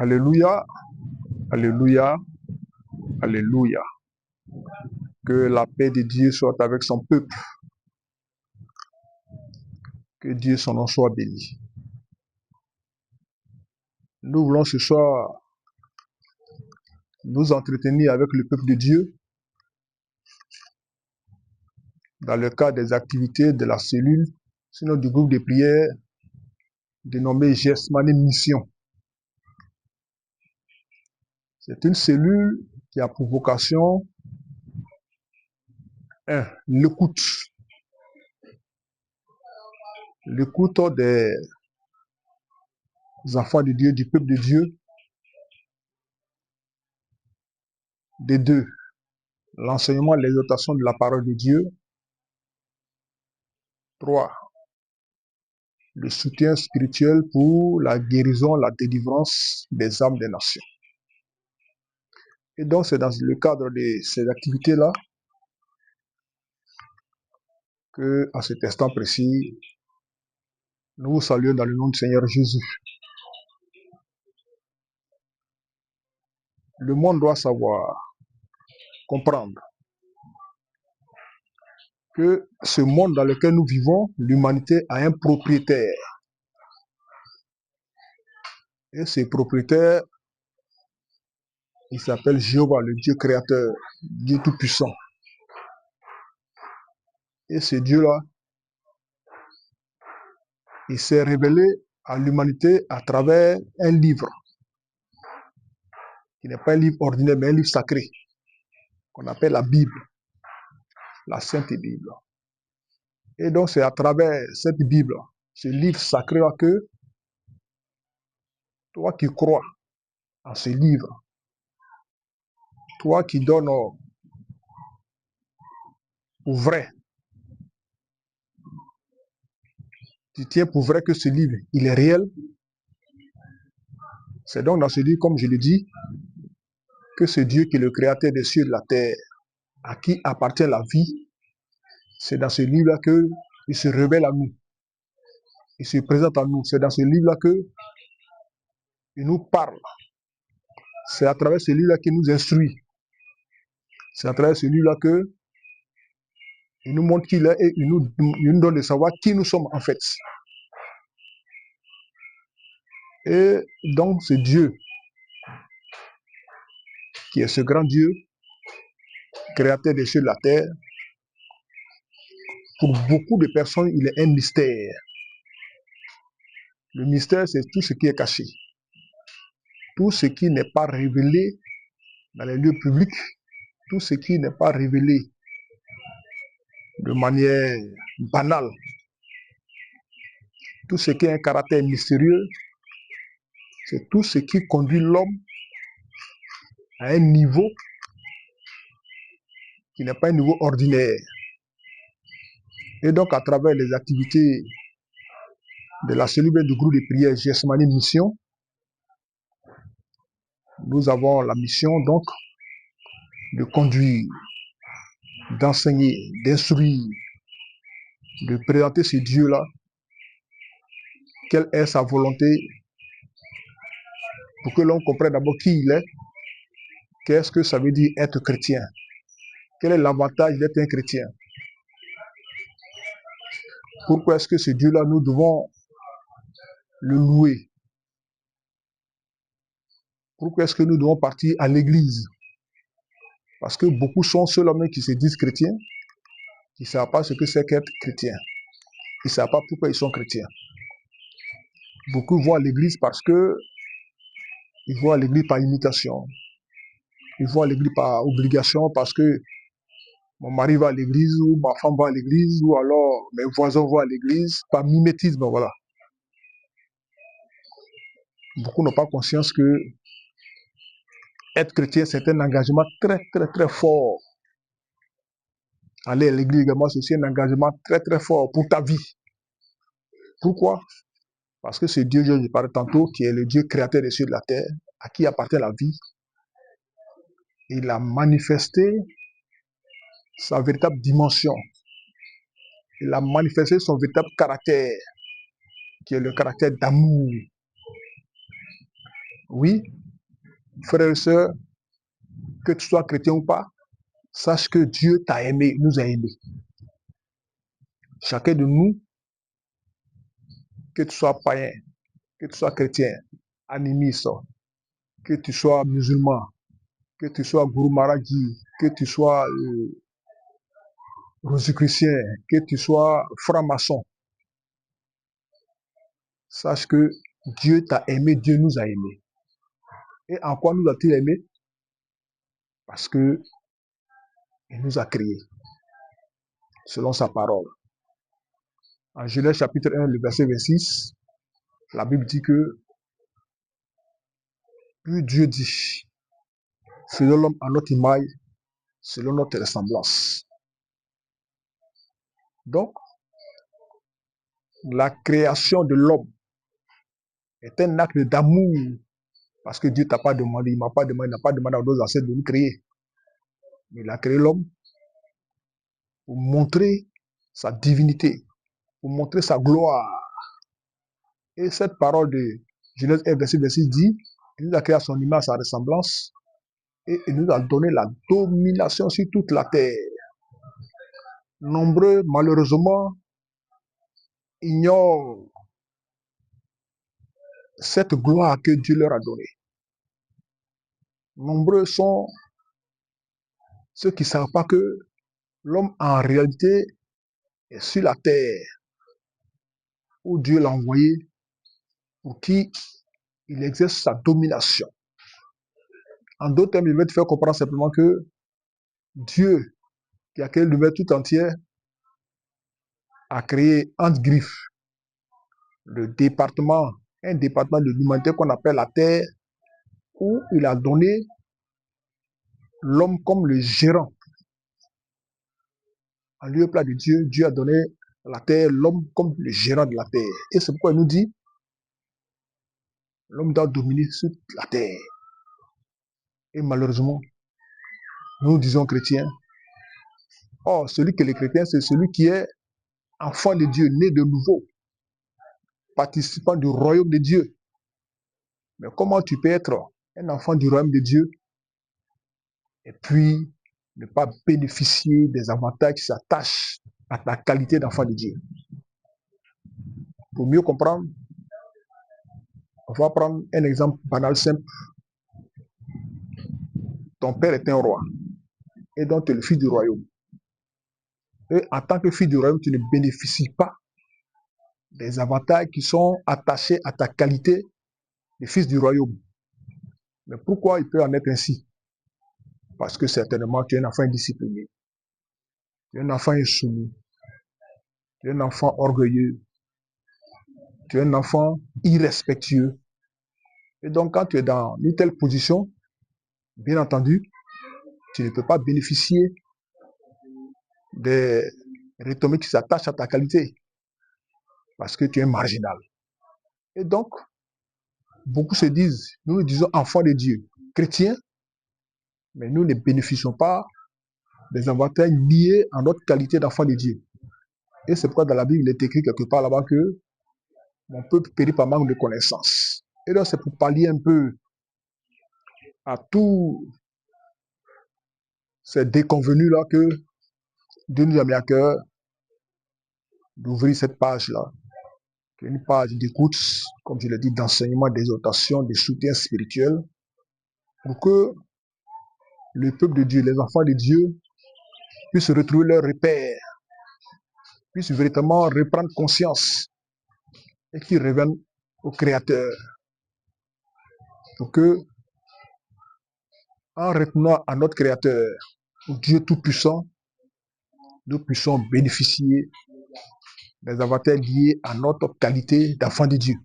Alléluia, alléluia, alléluia. Que la paix de Dieu soit avec son peuple. Que Dieu son nom soit béni. Nous voulons ce soir nous entretenir avec le peuple de Dieu dans le cadre des activités de la cellule, sinon du groupe de prière dénommé Gesmani Mission. C'est une cellule qui a pour vocation l'écoute. L'écoute des enfants de Dieu, du peuple de Dieu. Des deux, l'enseignement et l'exhortation de la parole de Dieu. 3. Le soutien spirituel pour la guérison, la délivrance des âmes des nations. Et donc, c'est dans le cadre de ces activités-là que, à cet instant précis, nous vous saluons dans le nom du Seigneur Jésus. Le monde doit savoir, comprendre que ce monde dans lequel nous vivons, l'humanité a un propriétaire. Et ce propriétaire, il s'appelle Jéhovah, le Dieu créateur, Dieu tout-puissant. Et ce Dieu-là, il s'est révélé à l'humanité à travers un livre, qui n'est pas un livre ordinaire, mais un livre sacré, qu'on appelle la Bible, la Sainte Bible. Et donc c'est à travers cette Bible, ce livre sacré-là, que toi qui crois en ce livre, toi qui donnes pour vrai, tu tiens pour vrai que ce livre, il est réel. C'est donc dans ce livre, comme je le dis, que ce Dieu qui est le créateur des cieux et de la terre, à qui appartient la vie, c'est dans ce livre-là qu'il se révèle à nous. Il se présente à nous. C'est dans ce livre-là qu'il nous parle. C'est à travers ce livre-là qu'il nous instruit. C'est à travers ce livre-là qu'il nous montre qui il est et il nous donne de savoir qui nous sommes en fait. Et donc ce Dieu, qui est ce grand Dieu, créateur des cieux et de la terre, pour beaucoup de personnes, il est un mystère. Le mystère, c'est tout ce qui est caché. Tout ce qui n'est pas révélé dans les lieux publics, tout ce qui n'est pas révélé de manière banale, tout ce qui a un caractère mystérieux, c'est tout ce qui conduit l'homme à un niveau qui n'est pas un niveau ordinaire. Et donc, à travers les activités de la cellule du groupe de prière Gesmani Mission, nous avons la mission donc de conduire, d'enseigner, d'instruire, de présenter ce Dieu-là, quelle est sa volonté, pour que l'on comprenne d'abord qui il est, qu'est-ce que ça veut dire être chrétien, quel est l'avantage d'être un chrétien, pourquoi est-ce que ce Dieu-là, nous devons le louer, pourquoi est-ce que nous devons partir à l'église, parce que beaucoup sont ceux-là même qui se disent chrétiens, qui ne savent pas ce que c'est qu'être chrétien, ils ne savent pas pourquoi ils sont chrétiens. Beaucoup vont à l'église parce que ils vont à l'église par imitation, ils vont à l'église par obligation parce que mon mari va à l'église ou ma femme va à l'église ou alors mes voisins vont à l'église par mimétisme, voilà. Beaucoup n'ont pas conscience que être chrétien, c'est un engagement très, très, très fort. Aller à l'église également, c'est aussi un engagement très, très fort pour ta vie. Pourquoi? Parce que c'est Dieu, je parlais tantôt, qui est le Dieu créateur des cieux et de la terre, à qui appartient la vie. Il a manifesté sa véritable dimension. Il a manifesté son véritable caractère, qui est le caractère d'amour. Oui, frères et sœurs, que tu sois chrétien ou pas, sache que Dieu t'a aimé, nous a aimés. Chacun de nous, que tu sois païen, que tu sois chrétien, animiste, que tu sois musulman, que tu sois Guru Maharajji, que tu sois rosicrucien, que tu sois franc-maçon, sache que Dieu t'a aimé, Dieu nous a aimés. Et en quoi nous a-t-il aimés? Parce que il nous a créés, selon sa parole. En Genèse chapitre 1, le verset 26, la Bible dit que, puis Dieu dit, faisons l'homme à notre image, selon notre ressemblance. Donc, la création de l'homme est un acte d'amour, parce que Dieu t'a pas demandé, il m'a pas demandé, il n'a pas demandé à nos ancêtres de nous créer. Mais il a créé l'homme pour montrer sa divinité, pour montrer sa gloire. Et cette parole de Genèse 1, verset 26 dit, il nous a créé à son image, à sa ressemblance, et il nous a donné la domination sur toute la terre. Nombreux, malheureusement, ignorent cette gloire que Dieu leur a donnée. Nombreux sont ceux qui ne savent pas que l'homme, en réalité, est sur la terre, où Dieu l'a envoyé, pour qui il exerce sa domination. En d'autres termes, il veut te faire comprendre simplement que Dieu, qui a créé l'univers tout entier, a créé entre griffes un département de l'humanité qu'on appelle la terre, où il a donné l'homme comme le gérant. En lieu plat de Dieu, Dieu a donné la terre, l'homme comme le gérant de la terre. Et c'est pourquoi il nous dit, l'homme doit dominer sur la terre. Et malheureusement, nous disons chrétiens, or celui qui est chrétien, c'est celui qui est enfant de Dieu, né de nouveau, participant du royaume de Dieu. Mais comment tu peux être un enfant du royaume de Dieu et puis ne pas bénéficier des avantages qui s'attachent à ta qualité d'enfant de Dieu? Pour mieux comprendre, on va prendre un exemple banal, simple. Ton père est un roi et donc tu es le fils du royaume. Et en tant que fils du royaume, tu ne bénéficies pas des avantages qui sont attachés à ta qualité de fils du royaume. Mais pourquoi il peut en être ainsi? Parce que certainement tu es un enfant indiscipliné, tu es un enfant insoumis, tu es un enfant orgueilleux, tu es un enfant irrespectueux. Et donc quand tu es dans une telle position, bien entendu, tu ne peux pas bénéficier des retombées qui s'attachent à ta qualité parce que tu es marginal. Et donc, beaucoup se disent, nous disons enfants de Dieu, chrétiens, mais nous ne bénéficions pas des avantages liés à notre qualité d'enfant de Dieu. Et c'est pourquoi dans la Bible, il est écrit quelque part là-bas que mon peuple périt par manque de connaissance. Et donc, c'est pour pallier un peu à tous ces déconvenus-là que Dieu nous a mis à cœur d'ouvrir cette page-là, qui est une page d'écoute, comme je l'ai dit, d'enseignement, d'exhortation, de soutien spirituel, pour que le peuple de Dieu, les enfants de Dieu, puissent retrouver leur repère, puissent véritablement reprendre conscience et qu'ils reviennent au Créateur. Pour que, en retenant à notre Créateur, Dieu Tout-Puissant, nous puissions bénéficier des avantages liés à notre qualité d'enfant de Dieu.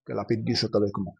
Que la paix de Dieu soit avec nous.